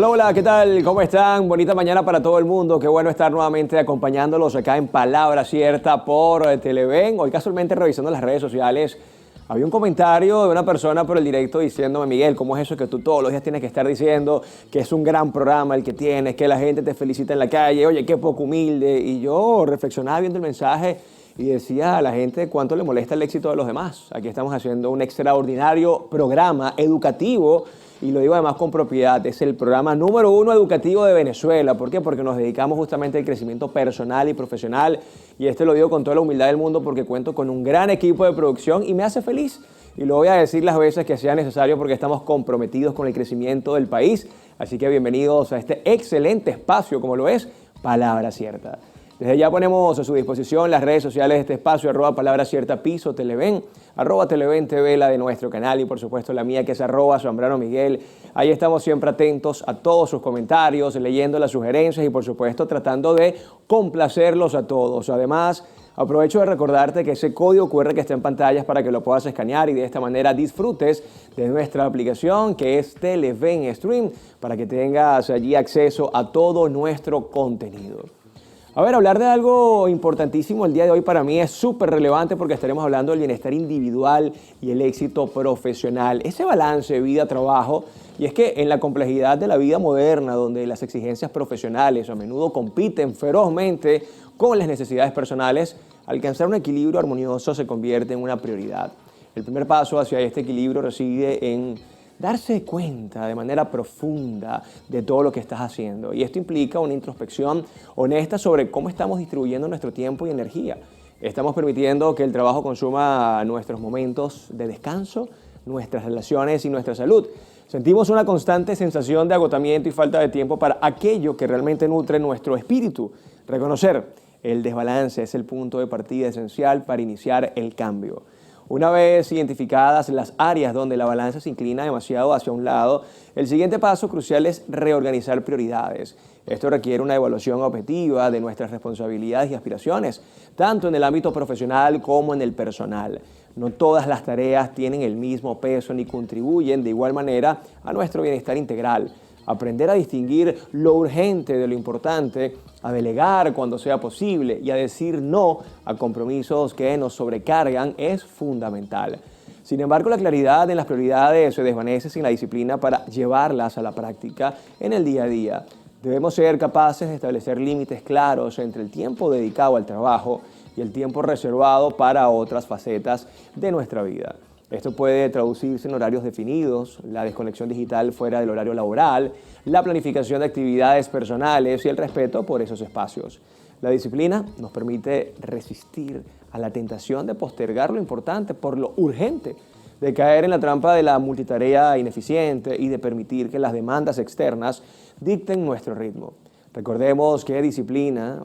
Hola, hola, ¿qué tal? ¿Cómo están? Bonita mañana para todo el mundo. Qué bueno estar nuevamente acompañándolos acá en Palabra Cierta por Televen. Hoy casualmente revisando las redes sociales, había un comentario de una persona por el directo diciéndome: Miguel, ¿cómo es eso que tú todos los días tienes que estar diciendo que es un gran programa el que tienes, que la gente te felicita en la calle? Oye, qué poco humilde. Y yo reflexionaba viendo el mensaje y decía a la gente cuánto le molesta el éxito de los demás. Aquí estamos haciendo un extraordinario programa educativo. Y lo digo además con propiedad, es el programa número 1 educativo de Venezuela. ¿Por qué? Porque nos dedicamos justamente al crecimiento personal y profesional. Y lo digo con toda la humildad del mundo porque cuento con un gran equipo de producción y me hace feliz. Y lo voy a decir las veces que sea necesario porque estamos comprometidos con el crecimiento del país. Así que bienvenidos a este excelente espacio como lo es Palabra Cierta. Desde ya ponemos a su disposición las redes sociales de este espacio, @Palabra Cierta Piso, Televen, @Televen TV, la de nuestro canal, y por supuesto la mía que es @Zambrano Miguel. Ahí estamos siempre atentos a todos sus comentarios, leyendo las sugerencias y por supuesto tratando de complacerlos a todos. Además, aprovecho de recordarte que ese código QR que está en pantalla es para que lo puedas escanear y de esta manera disfrutes de nuestra aplicación que es Televen Stream, para que tengas allí acceso a todo nuestro contenido. A ver, hablar de algo importantísimo el día de hoy para mí es súper relevante porque estaremos hablando del bienestar individual y el éxito profesional. Ese balance vida-trabajo, y es que en la complejidad de la vida moderna, donde las exigencias profesionales a menudo compiten ferozmente con las necesidades personales, alcanzar un equilibrio armonioso se convierte en una prioridad. El primer paso hacia este equilibrio reside en darse cuenta de manera profunda de todo lo que estás haciendo. Y esto implica una introspección honesta sobre cómo estamos distribuyendo nuestro tiempo y energía. Estamos permitiendo que el trabajo consuma nuestros momentos de descanso, nuestras relaciones y nuestra salud. Sentimos una constante sensación de agotamiento y falta de tiempo para aquello que realmente nutre nuestro espíritu. Reconocer el desbalance es el punto de partida esencial para iniciar el cambio. Una vez identificadas las áreas donde la balanza se inclina demasiado hacia un lado, el siguiente paso crucial es reorganizar prioridades. Esto requiere una evaluación objetiva de nuestras responsabilidades y aspiraciones, tanto en el ámbito profesional como en el personal. No todas las tareas tienen el mismo peso ni contribuyen de igual manera a nuestro bienestar integral. Aprender a distinguir lo urgente de lo importante, a delegar cuando sea posible y a decir no a compromisos que nos sobrecargan es fundamental. Sin embargo, la claridad en las prioridades se desvanece sin la disciplina para llevarlas a la práctica en el día a día. Debemos ser capaces de establecer límites claros entre el tiempo dedicado al trabajo y el tiempo reservado para otras facetas de nuestra vida. Esto puede traducirse en horarios definidos, la desconexión digital fuera del horario laboral, la planificación de actividades personales y el respeto por esos espacios. La disciplina nos permite resistir a la tentación de postergar lo importante por lo urgente, de caer en la trampa de la multitarea ineficiente y de permitir que las demandas externas dicten nuestro ritmo. Recordemos que disciplina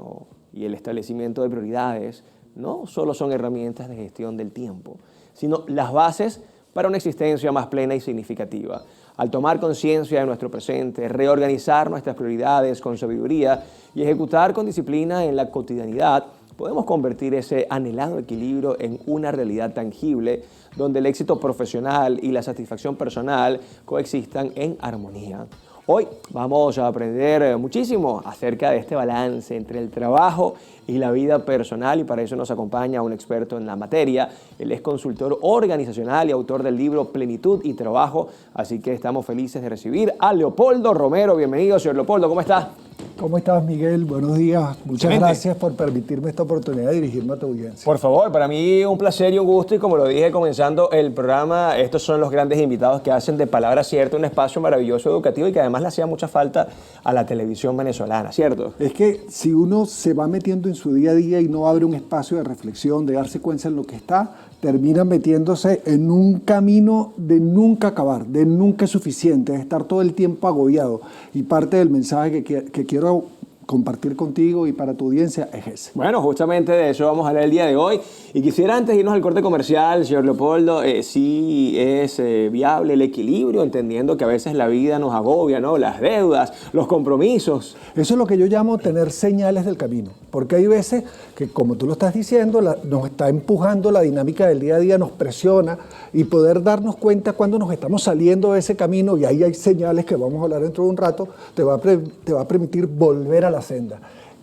y el establecimiento de prioridades no solo son herramientas de gestión del tiempo, sino las bases para una existencia más plena y significativa. Al tomar conciencia de nuestro presente, reorganizar nuestras prioridades con sabiduría y ejecutar con disciplina en la cotidianidad, podemos convertir ese anhelado equilibrio en una realidad tangible, donde el éxito profesional y la satisfacción personal coexistan en armonía. Hoy vamos a aprender muchísimo acerca de este balance entre el trabajo y la vida personal, y para eso nos acompaña un experto en la materia. Él es consultor organizacional y autor del libro Plenitud y Trabajo, así que estamos felices de recibir a Leopoldo Romero. Bienvenido, señor Leopoldo, ¿cómo está? ¿Cómo estás, Miguel? Buenos días. Muchas gracias por permitirme esta oportunidad de dirigirme a tu audiencia. Por favor, para mí un placer y un gusto, y como lo dije comenzando el programa, estos son los grandes invitados que hacen de Palabra Cierta un espacio maravilloso educativo y que además le hacía mucha falta a la televisión venezolana, ¿cierto? Es que si uno se va metiendo en su día a día y no abre un espacio de reflexión, de darse cuenta en lo que está, termina metiéndose en un camino de nunca acabar, de nunca suficiente, de estar todo el tiempo agobiado. Y parte del mensaje que quiero compartir contigo y para tu audiencia es ese. Bueno, justamente de eso vamos a hablar el día de hoy. Y quisiera antes de irnos al corte comercial, señor Leopoldo, si es viable el equilibrio, entendiendo que a veces la vida nos agobia, ¿no? Las deudas, los compromisos. Eso es lo que yo llamo tener señales del camino, porque hay veces que, como tú lo estás diciendo, nos está empujando la dinámica del día a día, nos presiona, y poder darnos cuenta cuando nos estamos saliendo de ese camino, y ahí hay señales que vamos a hablar dentro de un rato, te va a permitir volver a la senda.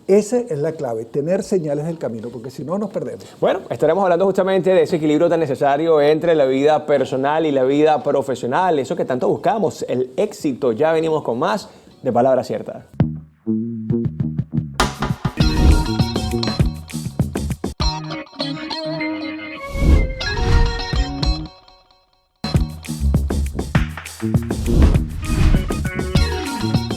Esa es la clave, tener señales del camino, porque si no nos perdemos. Bueno, estaremos hablando justamente de ese equilibrio tan necesario entre la vida personal y la vida profesional, eso que tanto buscamos, el éxito. Ya venimos con más de Palabra Cierta.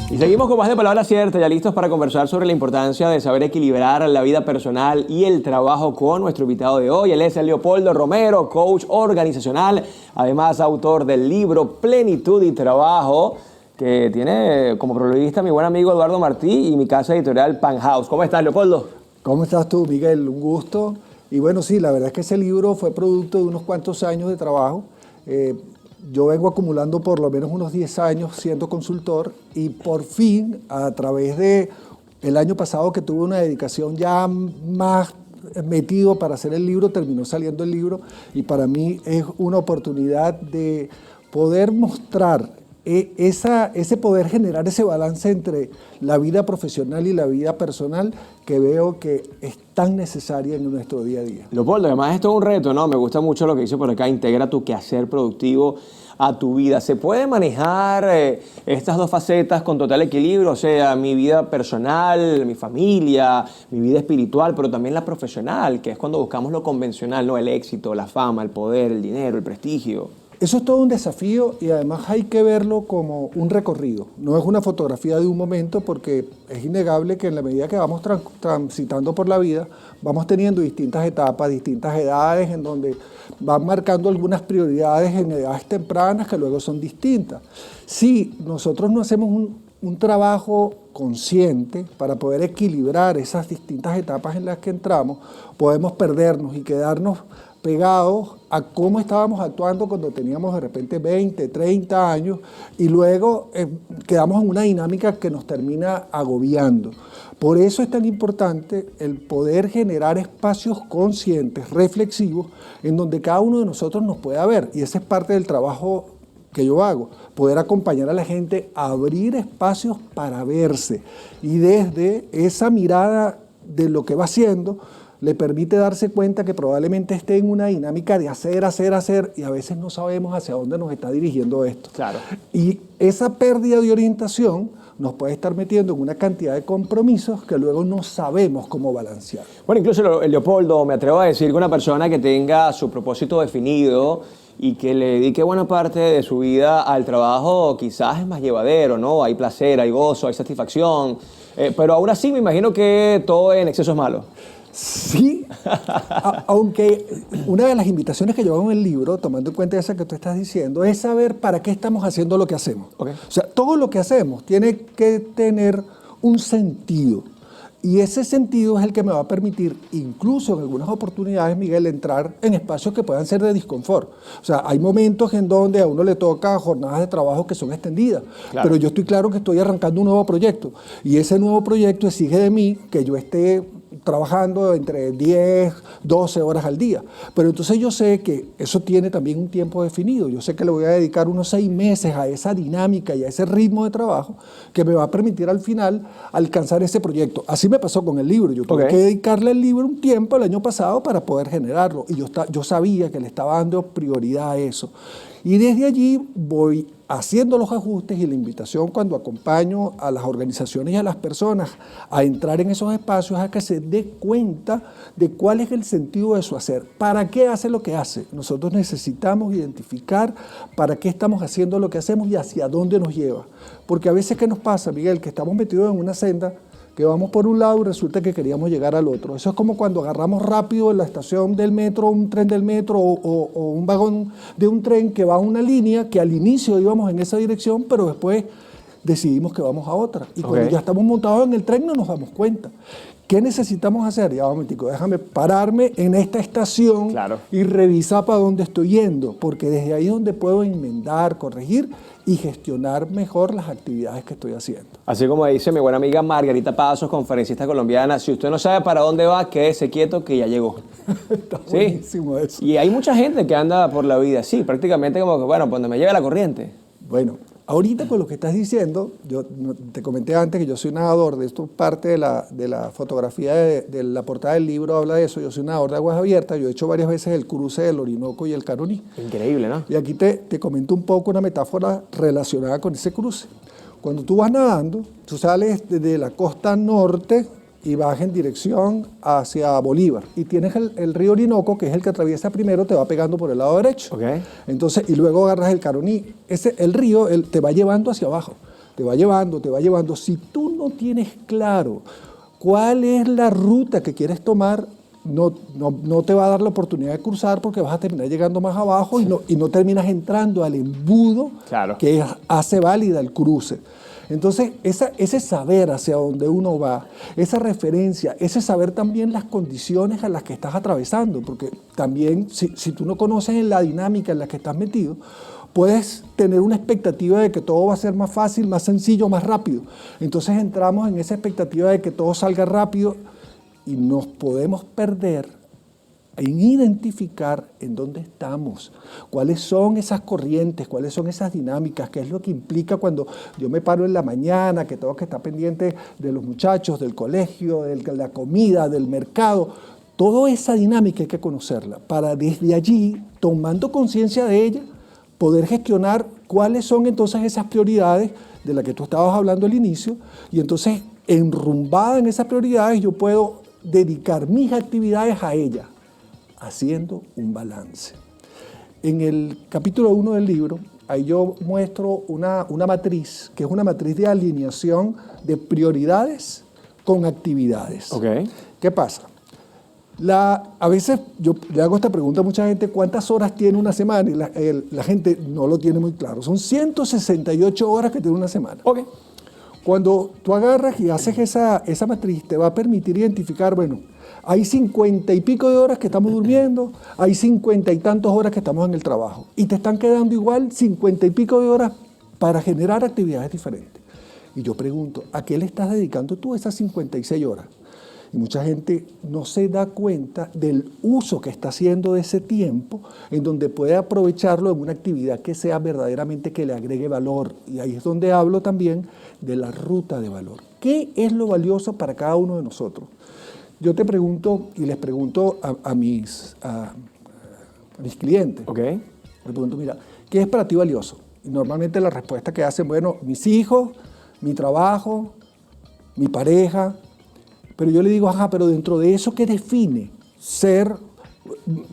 Y seguimos con más de Palabra Cierta, ya listos para conversar sobre la importancia de saber equilibrar la vida personal y el trabajo con nuestro invitado de hoy. Él es Leopoldo Romero, coach organizacional, además autor del libro Plenitud y Trabajo, que tiene como protagonista mi buen amigo Eduardo Martí y mi casa editorial Penthouse. ¿Cómo estás, Leopoldo? ¿Cómo estás tú, Miguel? Un gusto. Y bueno, sí, la verdad es que ese libro fue producto de unos cuantos años de trabajo. Yo vengo acumulando por lo menos unos 10 años siendo consultor, y por fin, a través de el año pasado que tuve una dedicación ya más metido para hacer el libro, terminó saliendo el libro, y para mí es una oportunidad de poder mostrar ese poder generar ese balance entre la vida profesional y la vida personal, que veo que es tan necesaria en nuestro día a día. Leopoldo, además es todo un reto, ¿no? Me gusta mucho lo que dice por acá, integra tu quehacer productivo a tu vida. ¿Se puede manejar estas dos facetas con total equilibrio? O sea, mi vida personal, mi familia, mi vida espiritual, pero también la profesional, que es cuando buscamos lo convencional, ¿no? El éxito, la fama, el poder, el dinero, el prestigio. Eso es todo un desafío, y además hay que verlo como un recorrido. No es una fotografía de un momento, porque es innegable que en la medida que vamos transitando por la vida, vamos teniendo distintas etapas, distintas edades, en donde van marcando algunas prioridades en edades tempranas que luego son distintas. Si nosotros no hacemos un trabajo consciente para poder equilibrar esas distintas etapas en las que entramos, podemos perdernos y quedarnos pegados a cómo estábamos actuando cuando teníamos de repente 20, 30 años, y luego quedamos en una dinámica que nos termina agobiando. Por eso es tan importante el poder generar espacios conscientes, reflexivos, en donde cada uno de nosotros nos pueda ver, y ese es parte del trabajo que yo hago, poder acompañar a la gente a abrir espacios para verse, y desde esa mirada de lo que va haciendo, le permite darse cuenta que probablemente esté en una dinámica de hacer, y a veces no sabemos hacia dónde nos está dirigiendo esto. Claro. Y esa pérdida de orientación nos puede estar metiendo en una cantidad de compromisos que luego no sabemos cómo balancear. Bueno, incluso, Leopoldo, me atrevo a decir que una persona que tenga su propósito definido y que le dedique buena parte de su vida al trabajo, quizás es más llevadero, ¿no? Hay placer, hay gozo, hay satisfacción, pero aún así me imagino que todo en exceso es malo. Sí, aunque una de las invitaciones que yo hago en el libro, tomando en cuenta esa que tú estás diciendo, es saber para qué estamos haciendo lo que hacemos. Okay. O sea, todo lo que hacemos tiene que tener un sentido. Y ese sentido es el que me va a permitir, incluso en algunas oportunidades, Miguel, entrar en espacios que puedan ser de disconfort. O sea, hay momentos en donde a uno le toca jornadas de trabajo que son extendidas, claro, pero yo estoy claro que estoy arrancando un nuevo proyecto, y ese nuevo proyecto exige de mí que yo esté trabajando entre 10, 12 horas al día. Pero entonces yo sé que eso tiene también un tiempo definido. Yo sé que le voy a dedicar unos 6 meses a esa dinámica y a ese ritmo de trabajo que me va a permitir al final alcanzar ese proyecto. Así me pasó con el libro. Yo tuve que dedicarle al libro un tiempo el año pasado para poder generarlo. Y yo sabía que le estaba dando prioridad a eso. Y desde allí voy haciendo los ajustes, y la invitación cuando acompaño a las organizaciones y a las personas a entrar en esos espacios es a que se dé cuenta de cuál es el sentido de su hacer. ¿Para qué hace lo que hace? Nosotros necesitamos identificar para qué estamos haciendo lo que hacemos y hacia dónde nos lleva. Porque a veces, ¿qué nos pasa, Miguel? Que estamos metidos en una senda que vamos por un lado y resulta que queríamos llegar al otro. Eso es como cuando agarramos rápido en la estación del metro, un tren del metro o un vagón de un tren que va a una línea que al inicio íbamos en esa dirección, pero después decidimos que vamos a otra. Y cuando ya estamos montados en el tren no nos damos cuenta. ¿Qué necesitamos hacer? Ya, un momentico, déjame pararme en esta estación y revisar para dónde estoy yendo, porque desde ahí es donde puedo enmendar, corregir y gestionar mejor las actividades que estoy haciendo. Así como dice mi buena amiga Margarita Pasos, conferencista colombiana, si usted no sabe para dónde va, quédese quieto que ya llegó. Está buenísimo eso. Y hay mucha gente que anda por la vida así, prácticamente como que, bueno, cuando me lleve la corriente. Bueno, ahorita con lo que estás diciendo, yo te comenté antes que yo soy nadador, de esto parte de la fotografía de la portada del libro habla de eso, yo soy nadador de aguas abiertas, yo he hecho varias veces el cruce del Orinoco y el Caroní. Increíble, ¿no? Y aquí te comento un poco una metáfora relacionada con ese cruce. Cuando tú vas nadando, tú sales desde la costa norte y vas en dirección hacia Bolívar. Y tienes el río Orinoco, que es el que atraviesa primero, te va pegando por el lado derecho. Entonces, y luego agarras el Caroní. El río te va llevando hacia abajo. Te va llevando, te va llevando. Si tú no tienes claro cuál es la ruta que quieres tomar, no te va a dar la oportunidad de cruzar porque vas a terminar llegando más abajo y no terminas entrando al embudo que hace válida el cruce. Entonces, ese saber hacia dónde uno va, esa referencia, ese saber también las condiciones a las que estás atravesando, porque también si tú no conoces la dinámica en la que estás metido, puedes tener una expectativa de que todo va a ser más fácil, más sencillo, más rápido. Entonces entramos en esa expectativa de que todo salga rápido y nos podemos perder en identificar en dónde estamos, cuáles son esas corrientes, cuáles son esas dinámicas, qué es lo que implica cuando yo me paro en la mañana, que tengo que estar pendiente de los muchachos, del colegio, de la comida, del mercado. Toda esa dinámica hay que conocerla para desde allí, tomando conciencia de ella, poder gestionar cuáles son entonces esas prioridades de las que tú estabas hablando al inicio y entonces enrumbada en esas prioridades yo puedo dedicar mis actividades a ellas, haciendo un balance. En el capítulo 1 del libro, ahí yo muestro una matriz, que es una matriz de alineación de prioridades con actividades. ¿Qué pasa? A veces yo le hago esta pregunta a mucha gente, ¿cuántas horas tiene una semana? Y la gente no lo tiene muy claro. Son 168 horas que tiene una semana. Cuando tú agarras y haces esa matriz, te va a permitir identificar, bueno, hay 50 y pico de horas que estamos durmiendo, hay 50 y tantas horas que estamos en el trabajo. Y te están quedando igual 50 y pico de horas para generar actividades diferentes. Y yo pregunto, ¿a qué le estás dedicando tú esas 56 horas? Y mucha gente no se da cuenta del uso que está haciendo de ese tiempo en donde puede aprovecharlo en una actividad que sea verdaderamente que le agregue valor. Y ahí es donde hablo también de la ruta de valor. ¿Qué es lo valioso para cada uno de nosotros? Yo te pregunto y les pregunto a mis clientes. Les pregunto, mira, ¿qué es para ti valioso? Y normalmente la respuesta que hacen, bueno, mis hijos, mi trabajo, mi pareja. Pero yo le digo, pero dentro de eso, ¿qué define ser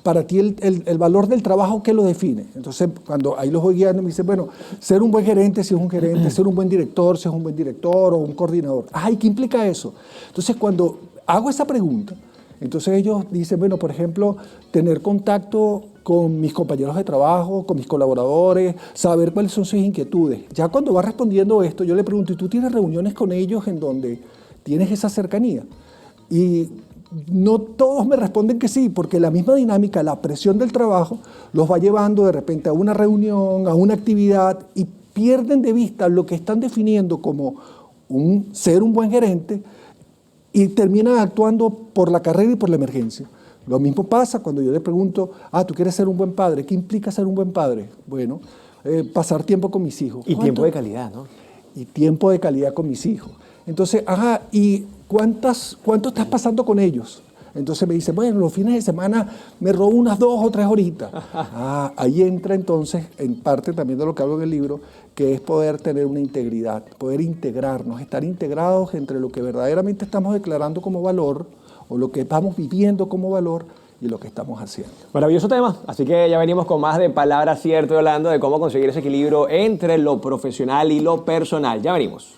para ti el valor del trabajo? ¿Qué lo define? Entonces, cuando ahí los voy guiando, me dicen, bueno, ser un buen gerente si es un gerente, ser un buen director si es un buen director o un coordinador. ¿Y qué implica eso? Entonces, cuando hago esa pregunta, entonces ellos dicen, bueno, por ejemplo, tener contacto con mis compañeros de trabajo, con mis colaboradores, saber cuáles son sus inquietudes. Ya cuando va respondiendo esto, yo le pregunto, ¿y tú tienes reuniones con ellos en donde tienes esa cercanía? Y no todos me responden que sí, porque la misma dinámica, la presión del trabajo, los va llevando de repente a una reunión, a una actividad, y pierden de vista lo que están definiendo como ser un buen gerente y terminan actuando por la carrera y por la emergencia. Lo mismo pasa cuando yo le pregunto, ¿tú quieres ser un buen padre? ¿Qué implica ser un buen padre? Bueno, pasar tiempo con mis hijos. Y tiempo de calidad, ¿no? Y tiempo de calidad con mis hijos. Entonces, ¿y cuánto estás pasando con ellos? Entonces me dice, bueno, los fines de semana me robo unas 2 o 3 horitas. Ahí entra entonces, en parte también de lo que hablo en el libro, que es poder tener una integridad, poder integrarnos, estar integrados entre lo que verdaderamente estamos declarando como valor o lo que estamos viviendo como valor y lo que estamos haciendo. Maravilloso tema, así que ya venimos con más de Palabra Cierta, hablando de cómo conseguir ese equilibrio entre lo profesional y lo personal. Ya venimos.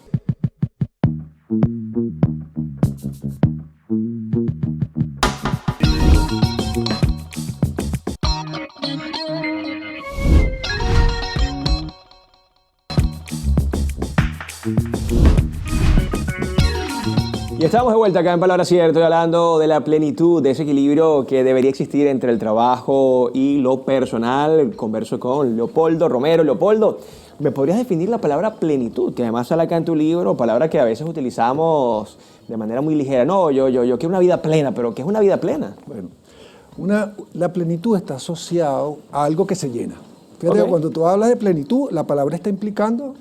estamos de vuelta acá en Palabra Cierta, hablando de la plenitud, de ese equilibrio que debería existir entre el trabajo y lo personal. Converso con Leopoldo Romero. Leopoldo, ¿me podrías definir la palabra plenitud? Que además sale acá en tu libro, palabra que a veces utilizamos de manera muy ligera. No, yo quiero una vida plena, pero ¿qué es una vida plena? Bueno, la plenitud está asociado a algo que se llena. Fíjate, Ok. cuando tú hablas de plenitud, la palabra está implicando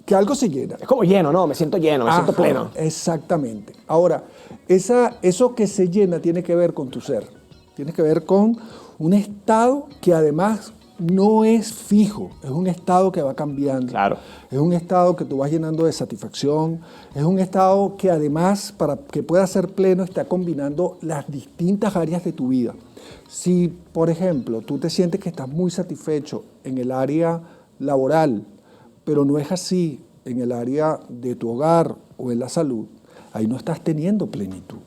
que algo se llena. Es como lleno, ¿no? Me siento lleno, me siento Ajá, pleno. Exactamente. Ahora, eso que se llena tiene que ver con tu ser. Tiene que ver con un estado que además no es fijo, es un estado que va cambiando. Claro. Es un estado que tú vas llenando de satisfacción, es un estado que además, para que pueda ser pleno, está combinando las distintas áreas de tu vida. Si, por ejemplo, tú te sientes que estás muy satisfecho en el área laboral, pero no es así en el área de tu hogar o en la salud, ahí no estás teniendo plenitud.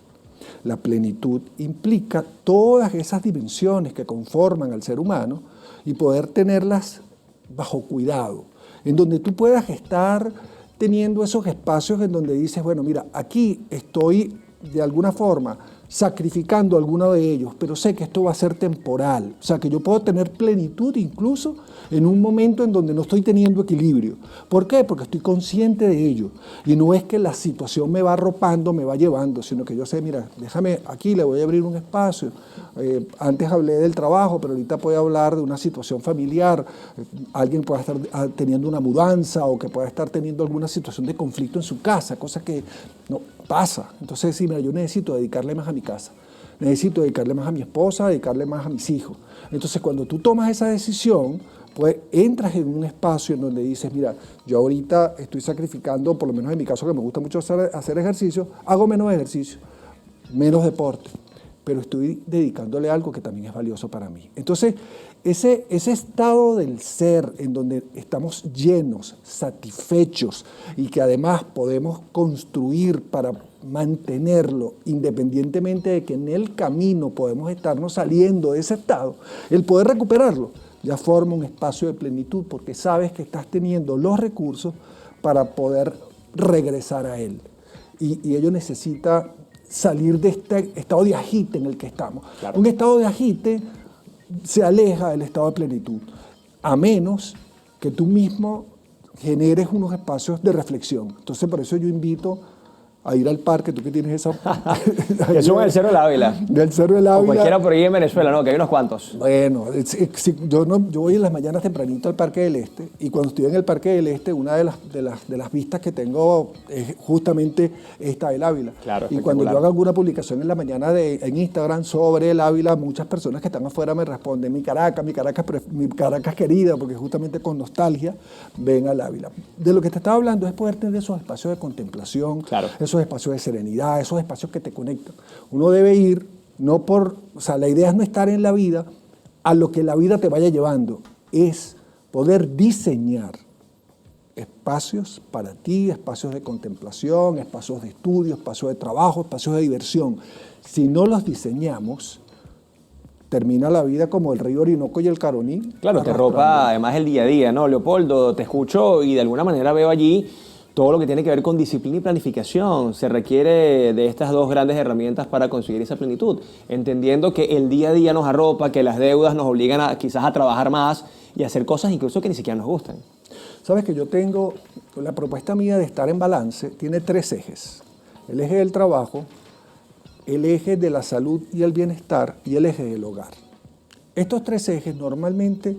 La plenitud implica todas esas dimensiones que conforman al ser humano y poder tenerlas bajo cuidado, en donde tú puedas estar teniendo esos espacios en donde dices, bueno, mira, aquí estoy de alguna forma sacrificando alguno de ellos, pero sé que esto va a ser temporal, o sea, que yo puedo tener plenitud incluso en un momento en donde no estoy teniendo equilibrio. ¿Por qué? Porque estoy consciente de ello, y no es que la situación me va arropando, me va llevando, sino que yo sé, mira, déjame aquí, le voy a abrir un espacio. Antes hablé del trabajo, pero ahorita puedo hablar de una situación familiar. Alguien puede estar teniendo una mudanza o que pueda estar teniendo alguna situación de conflicto en su casa, cosa que no pasa. Entonces, sí, mira, yo necesito dedicarle más a mi casa, necesito dedicarle más a mi esposa, dedicarle más a mis hijos. Entonces, cuando tú tomas esa decisión, pues entras en un espacio en donde dices, mira, yo ahorita estoy sacrificando, por lo menos en mi caso que me gusta mucho hacer ejercicio, hago menos ejercicio, menos deporte, pero estoy dedicándole algo que también es valioso para mí. Entonces, ese estado del ser en donde estamos llenos, satisfechos y que además podemos construir para mantenerlo, independientemente de que en el camino podemos estarnos saliendo de ese estado, el poder recuperarlo ya forma un espacio de plenitud porque sabes que estás teniendo los recursos para poder regresar a él. Y ello necesita salir de este estado de agite en el que estamos. Claro. Un estado de agite se aleja del estado de plenitud, a menos que tú mismo generes unos espacios de reflexión. Entonces, por eso yo invito a ir al parque, tú que tienes esa... Que son el Cerro del Ávila. Del Cerro del Ávila. O cualquiera por ahí en Venezuela, ¿no? Que hay unos cuantos. Bueno, yo voy en las mañanas tempranito al Parque del Este, y cuando estoy en el Parque del Este, una de las vistas que tengo es justamente esta del Ávila. Claro, y cuando yo hago alguna publicación en la mañana en Instagram sobre el Ávila, muchas personas que están afuera me responden, mi Caracas querida, porque justamente con nostalgia ven al Ávila. De lo que te estaba hablando es poder tener esos espacios de contemplación, claro, esos espacios de serenidad, esos espacios que te conectan. Uno debe ir, la idea es no estar en la vida a lo que la vida te vaya llevando, es poder diseñar espacios para ti, espacios de contemplación, espacios de estudio, espacios de trabajo, espacios de diversión. Si no los diseñamos, termina la vida como el río Orinoco y el Caroní. Claro, te ropa además el día a día, ¿no? Leopoldo, te escucho y de alguna manera veo allí todo lo que tiene que ver con disciplina y planificación. Se requiere de estas dos grandes herramientas para conseguir esa plenitud, entendiendo que el día a día nos arropa, que las deudas nos obligan quizás a trabajar más y a hacer cosas incluso que ni siquiera nos gustan. Sabes que yo tengo, la propuesta mía de estar en balance tiene 3 ejes. El eje del trabajo, el eje de la salud y el bienestar y el eje del hogar. Estos 3 ejes normalmente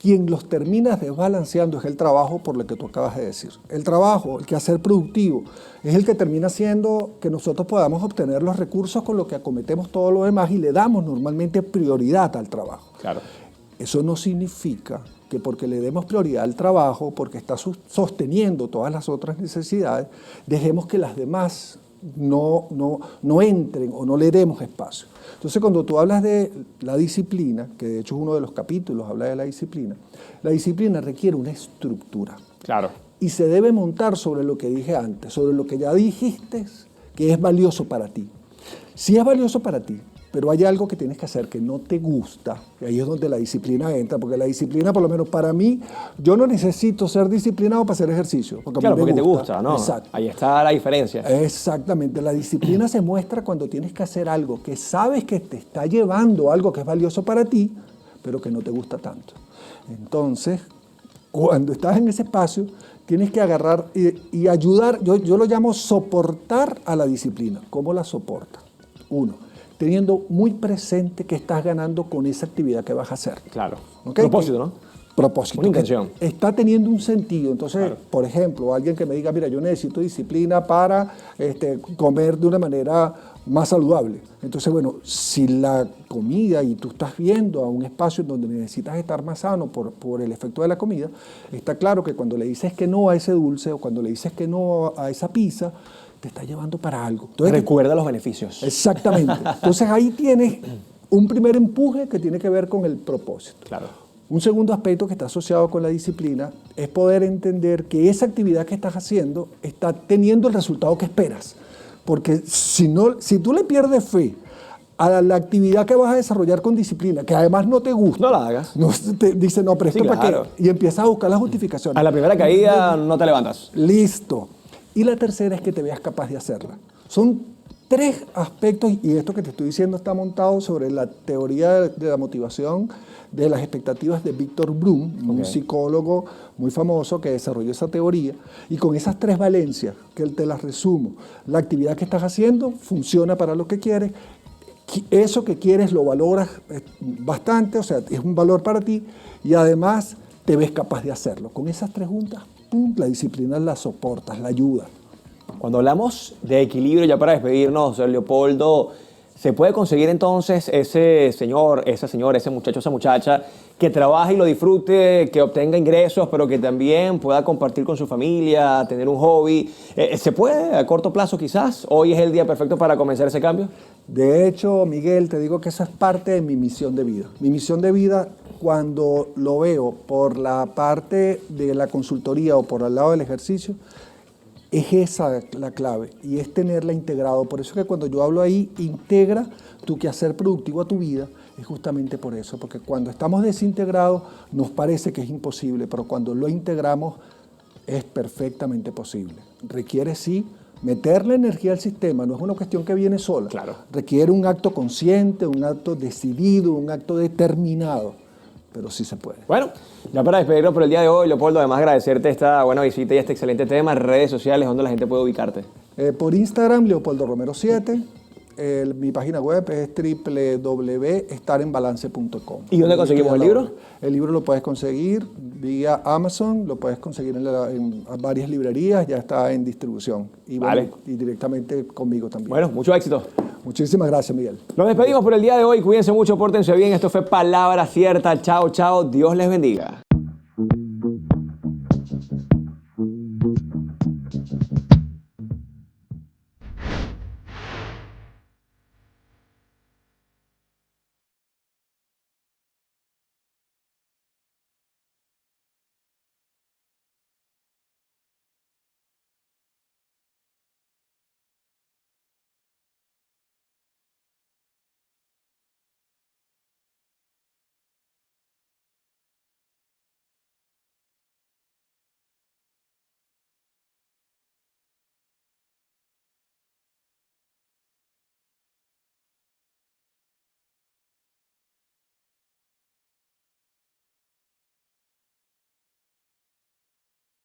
quien los termina desbalanceando es el trabajo, por lo que tú acabas de decir. El trabajo, el quehacer productivo, es el que termina haciendo que nosotros podamos obtener los recursos con los que acometemos todo lo demás y le damos normalmente prioridad al trabajo. Claro. Eso no significa que porque le demos prioridad al trabajo, porque está sosteniendo todas las otras necesidades, dejemos que las demás no entren o no le demos espacio. Entonces, cuando tú hablas de la disciplina, que de hecho es uno de los capítulos, habla de la disciplina requiere una estructura. Claro. Y se debe montar sobre lo que dije antes, sobre lo que ya dijiste que es valioso para ti. Si es valioso para ti, pero hay algo que tienes que hacer que no te gusta, y ahí es donde la disciplina entra, porque la disciplina, por lo menos para mí, yo no necesito ser disciplinado para hacer ejercicio. Porque Claro, a mí me porque te gusta, ¿no? Exacto. Ahí está la diferencia. Exactamente. La disciplina se muestra cuando tienes que hacer algo que sabes que te está llevando a algo que es valioso para ti, pero que no te gusta tanto. Entonces, cuando estás en ese espacio, tienes que agarrar y ayudar, yo lo llamo soportar a la disciplina. ¿Cómo la soportas? Uno, teniendo muy presente que estás ganando con esa actividad que vas a hacer. Claro. ¿Okay? Propósito, ¿no? Propósito. Una intención. Está teniendo un sentido. Entonces, Claro. por ejemplo, alguien que me diga, mira, yo necesito disciplina para comer de una manera más saludable. Entonces, bueno, si la comida y tú estás viendo a un espacio en donde necesitas estar más sano por el efecto de la comida, está claro que cuando le dices que no a ese dulce o cuando le dices que no a esa pizza, te está llevando para algo. Entonces, Recuerda los beneficios. exactamente. Entonces ahí tienes un primer empuje que tiene que ver con el propósito. Claro. Un segundo aspecto que está asociado con la disciplina es poder entender que esa actividad que estás haciendo está teniendo el resultado que esperas. Porque si tú le pierdes fe a la actividad que vas a desarrollar con disciplina, que además no te gusta, No la hagas. no, te dice, no, pero esto Sí, para claro. qué. Y empiezas a buscar las justificaciones. A la primera caída no te levantas. Listo. Y la tercera es que te veas capaz de hacerla. Son tres aspectos, y esto que te estoy diciendo está montado sobre la teoría de la motivación de las expectativas de Víctor Bloom, un psicólogo muy famoso que desarrolló esa teoría. Y con esas tres valencias, que te las resumo, la actividad que estás haciendo funciona para lo que quieres, eso que quieres lo valoras bastante, o sea, es un valor para ti, y además te ves capaz de hacerlo. Con esas tres juntas, ¡pum!, la disciplina la soportas, la ayuda. Cuando hablamos de equilibrio, ya para despedirnos, Leopoldo, ¿se puede conseguir entonces ese señor, esa señora, ese muchacho, esa muchacha que trabaje y lo disfrute, que obtenga ingresos, pero que también pueda compartir con su familia, tener un hobby? ¿Se puede a corto plazo quizás? ¿Hoy es el día perfecto para comenzar ese cambio? De hecho, Miguel, te digo que esa es parte de mi misión de vida. Mi misión de vida, cuando lo veo por la parte de la consultoría o por el lado del ejercicio, es esa la clave, y es tenerla integrado. Por eso que cuando yo hablo ahí, integra tu quehacer productivo a tu vida, es justamente por eso, porque cuando estamos desintegrados nos parece que es imposible, pero cuando lo integramos es perfectamente posible. Requiere, sí, meterle energía al sistema, no es una cuestión que viene sola. Claro. Requiere un acto consciente, un acto decidido, un acto determinado, pero sí se puede. Bueno, ya para despedirnos por el día de hoy, Leopoldo, además agradecerte esta buena visita y este excelente tema, redes sociales, donde la gente puede ubicarte. Por Instagram, Leopoldo Romero 7. Mi página web es www.estarenbalance.com. ¿Y dónde conseguimos el libro? El libro lo puedes conseguir vía Amazon, lo puedes conseguir en varias librerías, ya está en distribución. Y, Vale. bueno, y directamente conmigo también. Bueno, mucho éxito. Muchísimas gracias, Miguel. Nos despedimos por el día de hoy. Cuídense mucho, pórtense bien. Esto fue Palabra Cierta. Chao, chao. Dios les bendiga.